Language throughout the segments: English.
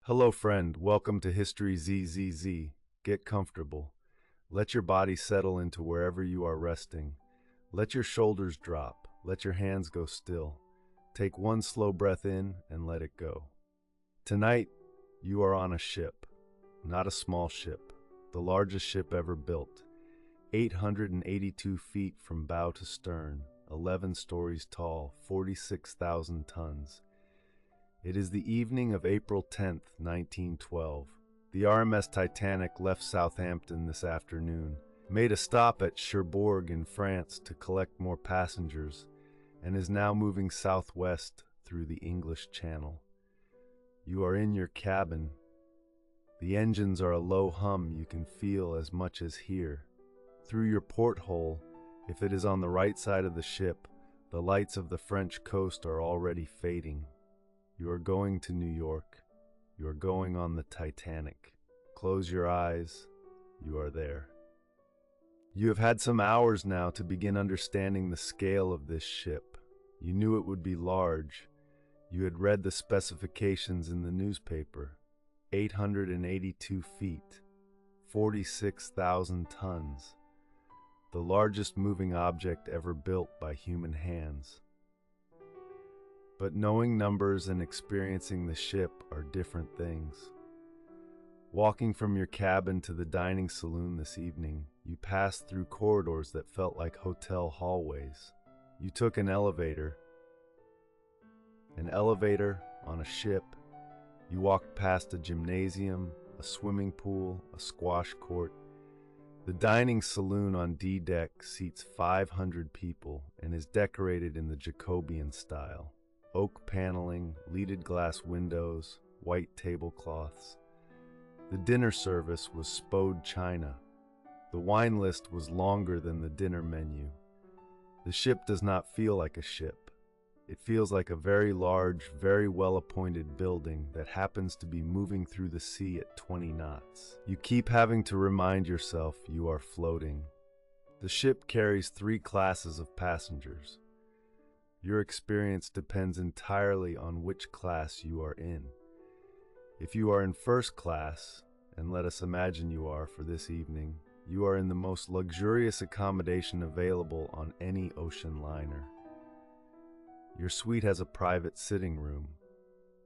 Hello, friend. Welcome to History ZZZ. Get comfortable. Let your body settle into wherever you are resting. Let your shoulders drop. Let your hands go still. Take one slow breath in and let it go. Tonight, you are on a ship. Not a small ship. The largest ship ever built. 882 feet from bow to stern. 11 stories tall. 46,000 tons. It is the evening of April 10th, 1912. The RMS Titanic left Southampton this afternoon, made a stop at Cherbourg in France to collect more passengers, and is now moving southwest through the English Channel. You are in your cabin. The engines are a low hum you can feel as much as hear. Through your porthole, if it is on the right side of the ship, the lights of the French coast are already fading. You are going to New York. You are going on the Titanic. Close your eyes. You are there. You have had some hours now to begin understanding the scale of this ship. You knew it would be large. You had read the specifications in the newspaper. 882 feet, 46,000 tons. The largest moving object ever built by human hands. But knowing numbers and experiencing the ship are different things. Walking from your cabin to the dining saloon this evening, you passed through corridors that felt like hotel hallways. You took an elevator. An elevator on a ship. You walked past a gymnasium, a swimming pool, a squash court. The dining saloon on D-deck seats 500 people and is decorated in the Jacobean style. Oak paneling, leaded glass windows, white tablecloths. The dinner service was spode china. The wine list was longer than the dinner menu. The ship does not feel like a ship. It feels like a very large, very well-appointed building that happens to be moving through the sea at 20 knots. You keep having to remind yourself you are floating. The ship carries 3 classes of passengers. Your experience depends entirely on which class you are in. If you are in first class, and let us imagine you are for this evening, you are in the most luxurious accommodation available on any ocean liner. Your suite has a private sitting room.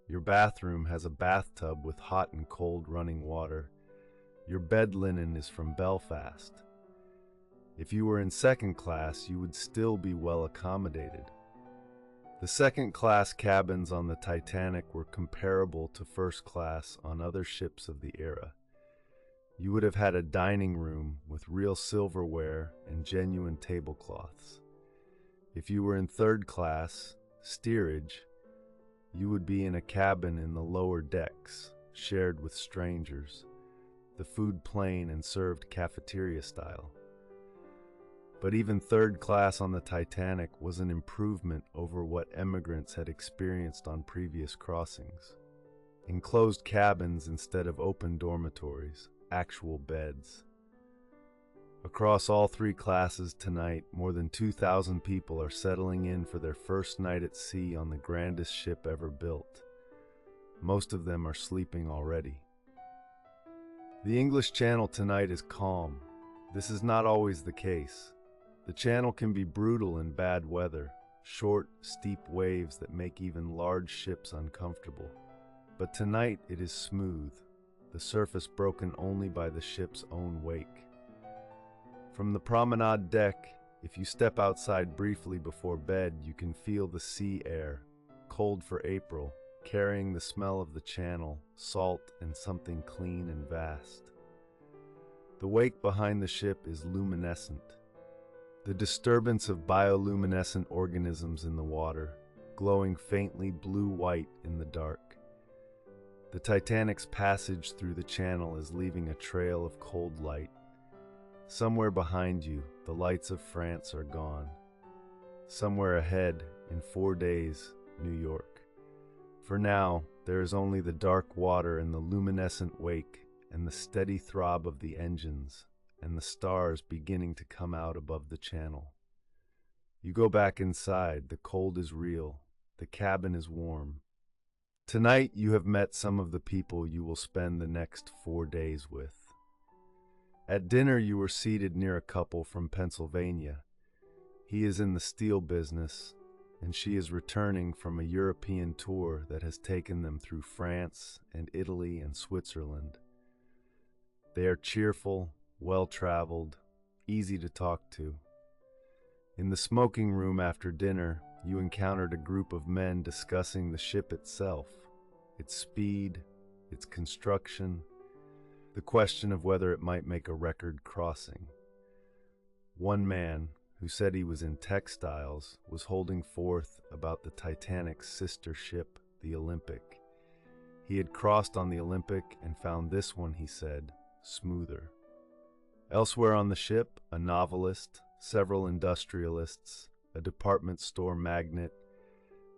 Your bathroom has a bathtub with hot and cold running water. Your bed linen is from Belfast. If you were in second class, you would still be well accommodated. The second-class cabins on the Titanic were comparable to first class on other ships of the era. You would have had a dining room with real silverware and genuine tablecloths. If you were in third class, steerage, you would be in a cabin in the lower decks, shared with strangers, the food plain and served cafeteria style. But even third class on the Titanic was an improvement over what emigrants had experienced on previous crossings. Enclosed cabins instead of open dormitories, actual beds. Across all 3 classes tonight, more than 2,000 people are settling in for their first night at sea on the grandest ship ever built. Most of them are sleeping already. The English Channel tonight is calm. This is not always the case. The channel can be brutal in bad weather, short, steep waves that make even large ships uncomfortable. But tonight it is smooth, the surface broken only by the ship's own wake. From the promenade deck, if you step outside briefly before bed, you can feel the sea air, cold for April, carrying the smell of the channel, salt and something clean and vast. The wake behind the ship is luminescent. The disturbance of bioluminescent organisms in the water, glowing faintly blue-white in the dark. The Titanic's passage through the channel is leaving a trail of cold light. Somewhere behind you, the lights of France are gone. Somewhere ahead, in 4 days, New York. For now, there is only the dark water and the luminescent wake and the steady throb of the engines, and the stars beginning to come out above the channel. You go back inside. The cold is real. The cabin is warm. Tonight, you have met some of the people you will spend the next 4 days with. At dinner, you were seated near a couple from Pennsylvania. He is in the steel business, and she is returning from a European tour that has taken them through France and Italy and Switzerland. They are cheerful, well-traveled, easy to talk to. In the smoking room after dinner, you encountered a group of men discussing the ship itself, its speed, its construction, the question of whether it might make a record crossing. One man, who said he was in textiles, was holding forth about the Titanic's sister ship, the Olympic. He had crossed on the Olympic and found this one, he said, smoother. Elsewhere on the ship, a novelist, several industrialists, a department store magnate,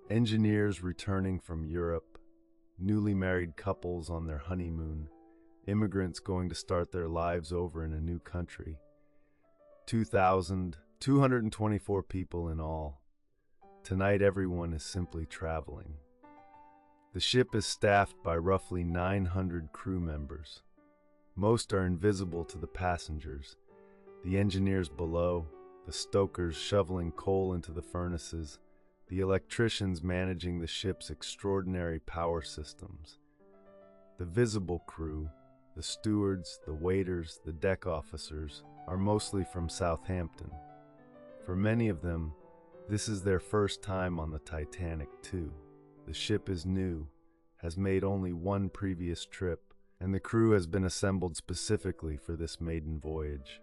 engineers returning from Europe, newly married couples on their honeymoon, immigrants going to start their lives over in a new country. 2,224 people in all. Tonight everyone is simply traveling. The ship is staffed by roughly 900 crew members. Most are invisible to the passengers, the engineers below, the stokers shoveling coal into the furnaces, the electricians managing the ship's extraordinary power systems. The visible crew, the stewards, the waiters, the deck officers, are mostly from Southampton. For many of them, this is their first time on the Titanic too. The ship is new, has made only one previous trip, and the crew has been assembled specifically for this maiden voyage.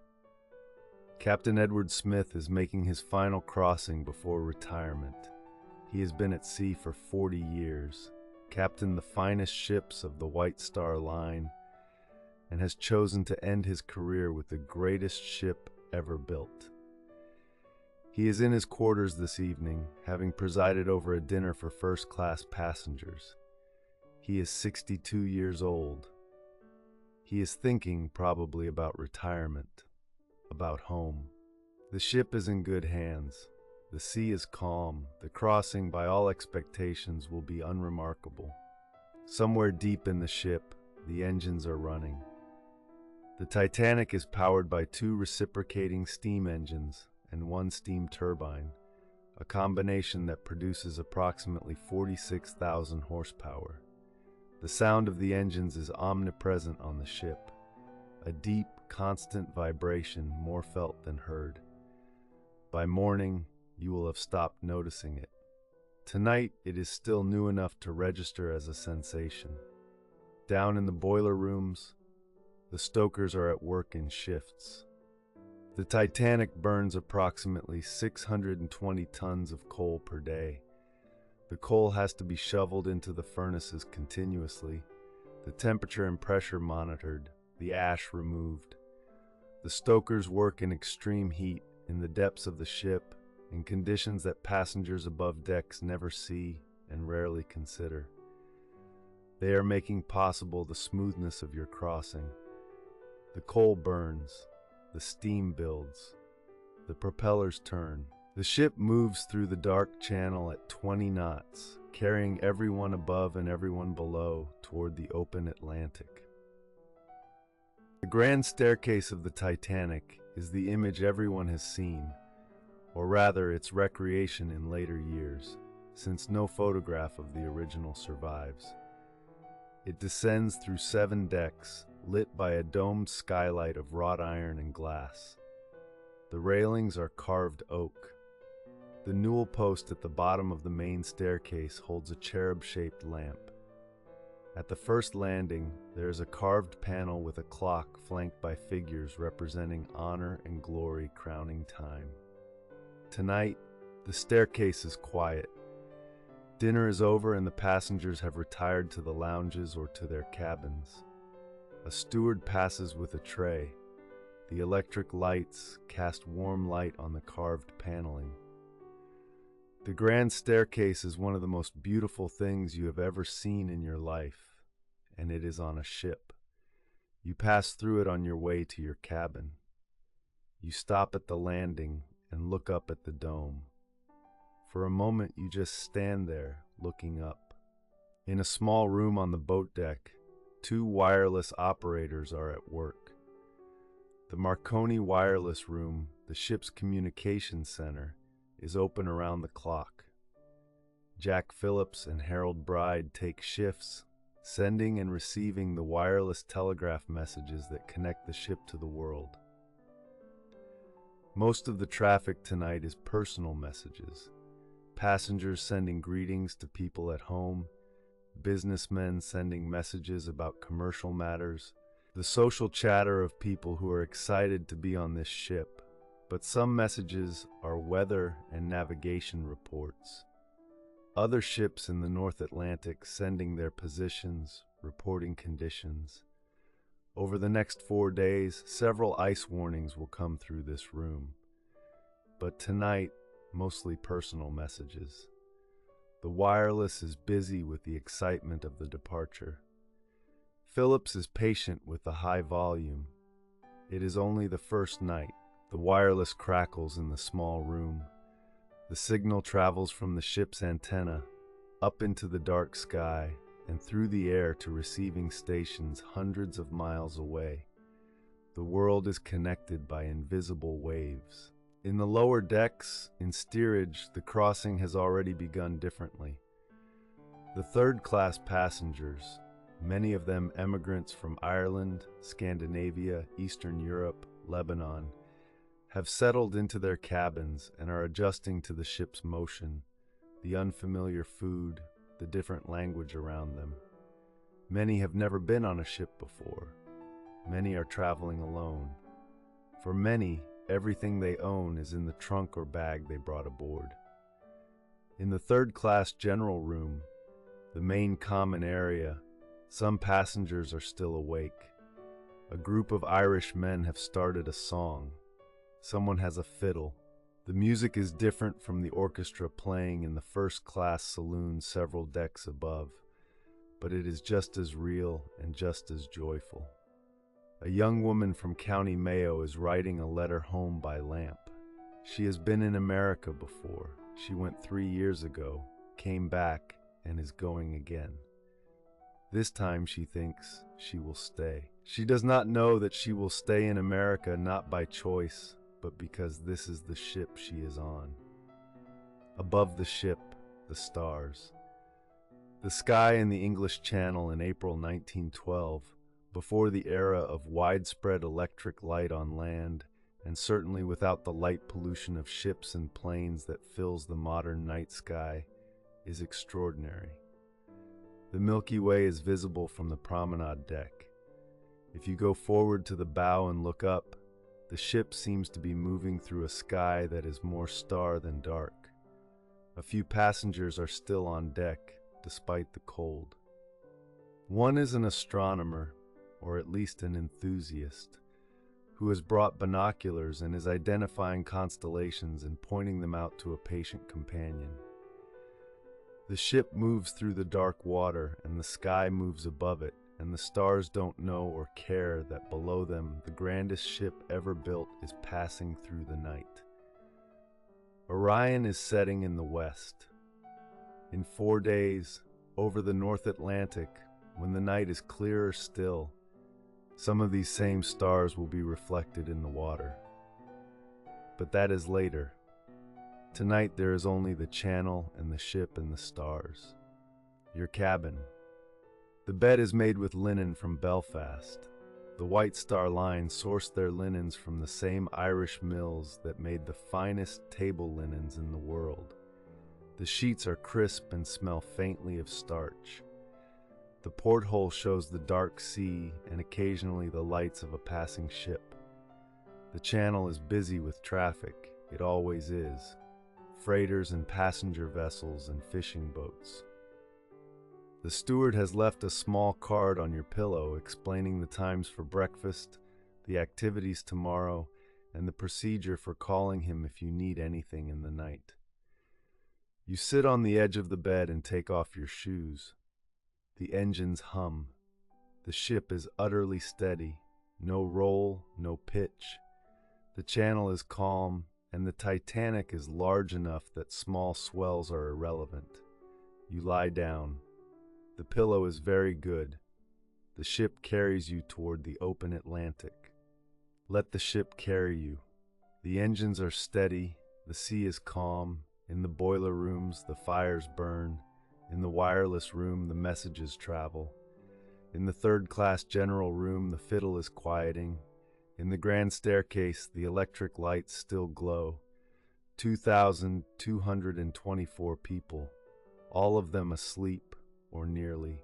Captain Edward Smith is making his final crossing before retirement. He has been at sea for 40 years, captained the finest ships of the White Star Line, and has chosen to end his career with the greatest ship ever built. He is in his quarters this evening, having presided over a dinner for first-class passengers. He is 62 years old. He is thinking probably about retirement, about home. The ship is in good hands. The sea is calm. The crossing, by all expectations, will be unremarkable. Somewhere deep in the ship, the engines are running. The Titanic is powered by 2 reciprocating steam engines and 1 steam turbine, a combination that produces approximately 46,000 horsepower. The sound of the engines is omnipresent on the ship, a deep, constant vibration more felt than heard. By morning, you will have stopped noticing it. Tonight, it is still new enough to register as a sensation. Down in the boiler rooms, the stokers are at work in shifts. The Titanic burns approximately 620 tons of coal per day. The coal has to be shoveled into the furnaces continuously, the temperature and pressure monitored, the ash removed. The stokers work in extreme heat in the depths of the ship, in conditions that passengers above decks never see and rarely consider. They are making possible the smoothness of your crossing. The coal burns, the steam builds, the propellers turn. The ship moves through the dark channel at 20 knots, carrying everyone above and everyone below toward the open Atlantic. The grand staircase of the Titanic is the image everyone has seen, or rather its recreation in later years, since no photograph of the original survives. It descends through 7 decks, lit by a domed skylight of wrought iron and glass. The railings are carved oak. The newel post at the bottom of the main staircase holds a cherub-shaped lamp. At the first landing, there is a carved panel with a clock flanked by figures representing honor and glory crowning time. Tonight, the staircase is quiet. Dinner is over and the passengers have retired to the lounges or to their cabins. A steward passes with a tray. The electric lights cast warm light on the carved paneling. The grand staircase is one of the most beautiful things you have ever seen in your life, and it is on a ship. You pass through it on your way to your cabin. You stop at the landing and look up at the dome. For a moment you just stand there looking up. In a small room on the boat deck, two wireless operators are at work. The Marconi Wireless Room, the ship's communications center, is open around the clock. Jack Phillips and Harold Bride take shifts, sending and receiving the wireless telegraph messages that connect the ship to the world. Most of the traffic tonight is personal messages. Passengers sending greetings to people at home, businessmen sending messages about commercial matters, the social chatter of people who are excited to be on this ship. But some messages are weather and navigation reports. Other ships in the North Atlantic sending their positions, reporting conditions. Over the next 4 days, several ice warnings will come through this room. But tonight, mostly personal messages. The wireless is busy with the excitement of the departure. Phillips is patient with the high volume. It is only the first night. The wireless crackles in the small room. The signal travels from the ship's antenna up into the dark sky and through the air to receiving stations hundreds of miles away. The world is connected by invisible waves. In the lower decks, in steerage, the crossing has already begun differently. The third-class passengers, many of them emigrants from Ireland, Scandinavia, Eastern Europe, Lebanon, have settled into their cabins and are adjusting to the ship's motion, the unfamiliar food, the different language around them. Many have never been on a ship before. Many are traveling alone. For many, everything they own is in the trunk or bag they brought aboard. In the third-class general room, the main common area, some passengers are still awake. A group of Irish men have started a song. Someone has a fiddle. The music is different from the orchestra playing in the first-class saloon several decks above, but it is just as real and just as joyful. A young woman from County Mayo is writing a letter home by lamp. She has been in America before. She went 3 years ago, came back, and is going again. This time she thinks she will stay. She does not know that she will stay in America not by choice, but because this is the ship she is on. Above the ship, the stars. The sky in the English Channel in April 1912, before the era of widespread electric light on land, and certainly without the light pollution of ships and planes that fills the modern night sky, is extraordinary. The Milky Way is visible from the promenade deck. If you go forward to the bow and look up, the ship seems to be moving through a sky that is more star than dark. A few passengers are still on deck, despite the cold. One is an astronomer, or at least an enthusiast, who has brought binoculars and is identifying constellations and pointing them out to a patient companion. The ship moves through the dark water, and the sky moves above it, and the stars don't know or care that below them the grandest ship ever built is passing through the night. Orion is setting in the west. In 4 days, over the North Atlantic, when the night is clearer still, some of these same stars will be reflected in the water. But that is later. Tonight there is only the channel and the ship and the stars. Your cabin. The bed is made with linen from Belfast. The White Star Line sourced their linens from the same Irish mills that made the finest table linens in the world. The sheets are crisp and smell faintly of starch. The porthole shows the dark sea and occasionally the lights of a passing ship. The channel is busy with traffic. It always is. Freighters and passenger vessels and fishing boats. The steward has left a small card on your pillow explaining the times for breakfast, the activities tomorrow, and the procedure for calling him if you need anything in the night. You sit on the edge of the bed and take off your shoes. The engines hum. The ship is utterly steady. No roll, no pitch. The channel is calm, and the Titanic is large enough that small swells are irrelevant. You lie down. The pillow is very good. The ship carries you toward the open Atlantic. Let the ship carry you. The engines are steady, the sea is calm. In the boiler rooms, the fires burn. In the wireless room, the messages travel. In the third-class general room, the fiddle is quieting. In the grand staircase, the electric lights still glow. 2,224 people, all of them asleep, or nearly.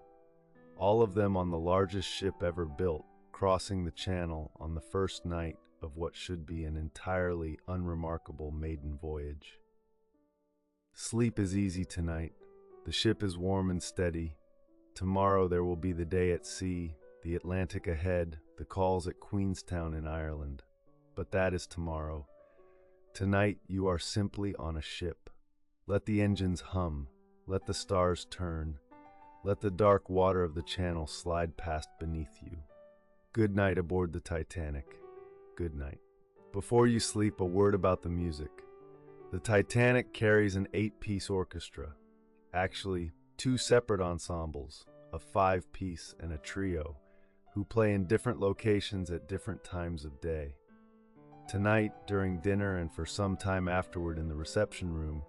All of them on the largest ship ever built, crossing the channel on the first night of what should be an entirely unremarkable maiden voyage. Sleep is easy tonight. The ship is warm and steady. Tomorrow there will be the day at sea, the Atlantic ahead, the calls at Queenstown in Ireland. But that is tomorrow. Tonight you are simply on a ship. Let the engines hum. Let the stars turn. Let the dark water of the channel slide past beneath you. Good night aboard the Titanic. Good night. Before you sleep, a word about the music. The Titanic carries an 8-piece orchestra. Actually, 2 separate ensembles, a 5-piece and a trio, who play in different locations at different times of day. Tonight, during dinner and for some time afterward in the reception room,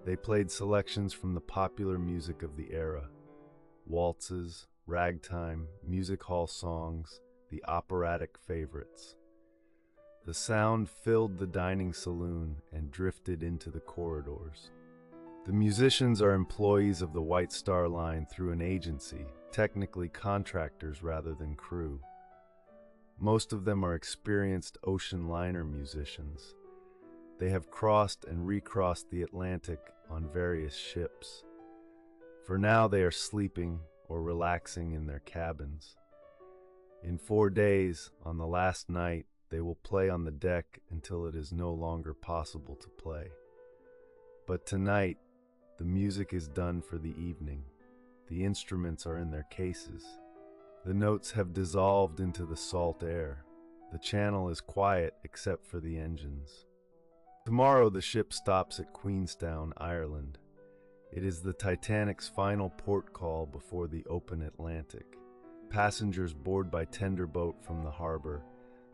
they played selections from the popular music of the era. Waltzes, ragtime, music hall songs, the operatic favorites. The sound filled the dining saloon and drifted into the corridors. The musicians are employees of the White Star Line through an agency, technically contractors rather than crew. Most of them are experienced ocean liner musicians. They have crossed and recrossed the Atlantic on various ships. For now they are sleeping or relaxing in their cabins. In 4 days, on the last night, they will play on the deck until it is no longer possible to play. But tonight, the music is done for the evening. The instruments are in their cases. The notes have dissolved into the salt air. The channel is quiet except for the engines. Tomorrow the ship stops at Queenstown, Ireland. It is the Titanic's final port call before the open Atlantic. Passengers board by tender boat from the harbor.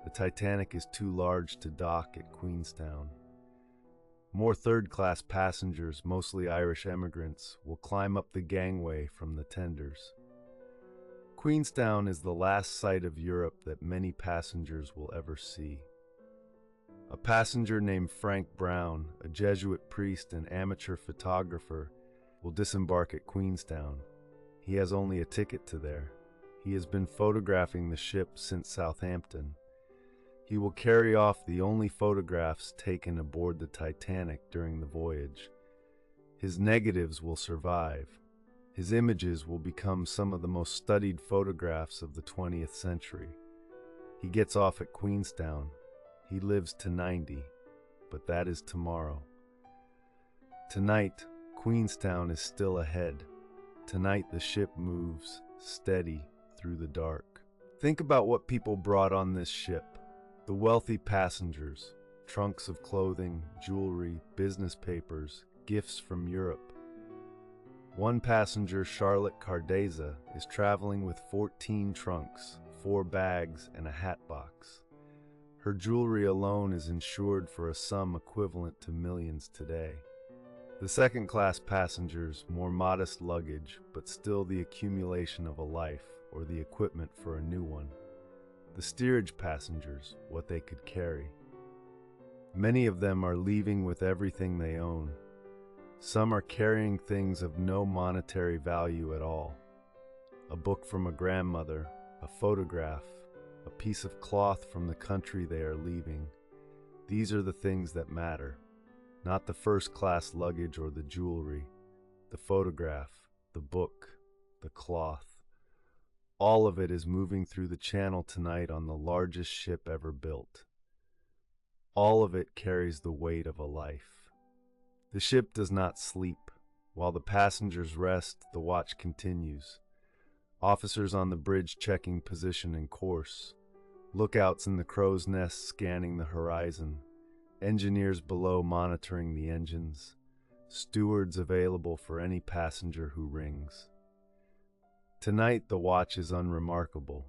The Titanic is too large to dock at Queenstown. More third-class passengers, mostly Irish emigrants, will climb up the gangway from the tenders. Queenstown is the last sight of Europe that many passengers will ever see. A passenger named Frank Brown, a Jesuit priest and amateur photographer, will disembark at Queenstown. He has only a ticket to there. He has been photographing the ship since Southampton. He will carry off the only photographs taken aboard the Titanic during the voyage. His negatives will survive. His images will become some of the most studied photographs of the 20th century. He gets off at Queenstown. He lives to 90, but that is tomorrow. Tonight, Queenstown is still ahead. Tonight the ship moves, steady, through the dark. Think about what people brought on this ship. The wealthy passengers, trunks of clothing, jewelry, business papers, gifts from Europe. One passenger, Charlotte Cardeza, is traveling with 14 trunks, 4 bags, and a hat box. Her jewelry alone is insured for a sum equivalent to millions today. The second-class passengers, more modest luggage, but still the accumulation of a life, or the equipment for a new one. The steerage passengers, what they could carry. Many of them are leaving with everything they own. Some are carrying things of no monetary value at all. A book from a grandmother, a photograph, a piece of cloth from the country they are leaving. These are the things that matter, not the first-class luggage or the jewelry, the photograph, the book, the cloth. All of it is moving through the channel tonight on the largest ship ever built. All of it carries the weight of a life. The ship does not sleep. While the passengers rest, the watch continues. Officers on the bridge checking position and course. Lookouts in the crow's nest scanning the horizon. Engineers below monitoring the engines. Stewards available for any passenger who rings. Tonight, the watch is unremarkable.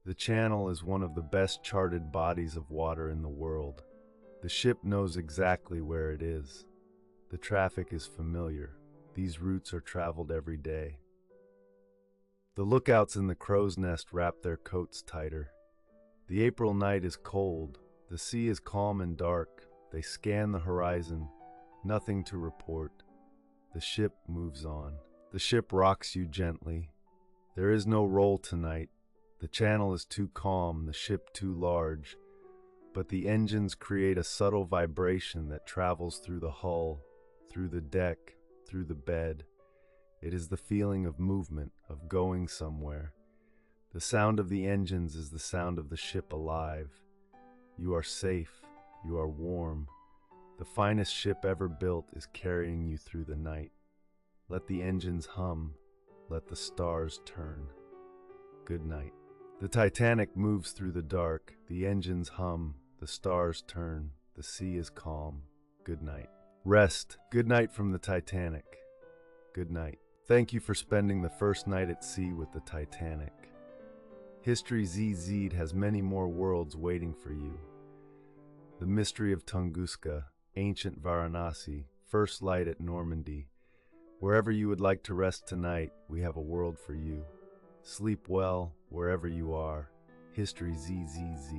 The channel is one of the best charted bodies of water in the world. The ship knows exactly where it is. The traffic is familiar. These routes are traveled every day. The lookouts in the crow's nest wrap their coats tighter. The April night is cold. The sea is calm and dark. They scan the horizon. Nothing to report. The ship moves on. The ship rocks you gently. There is no roll tonight. The channel is too calm, the ship too large. But the engines create a subtle vibration that travels through the hull, through the deck, through the bed. It is the feeling of movement, of going somewhere. The sound of the engines is the sound of the ship alive. You are safe. You are warm. The finest ship ever built is carrying you through the night. Let the engines hum. Let the stars turn. Good night. The Titanic moves through the dark. The engines hum. The stars turn. The sea is calm. Good night. Rest. Good night from the Titanic. Good night. Thank you for spending the first night at sea with the Titanic. History ZZ has many more worlds waiting for you. The mystery of Tunguska, ancient Varanasi, first light at Normandy. Wherever you would like to rest tonight, we have a world for you. Sleep well, wherever you are. History ZZZ.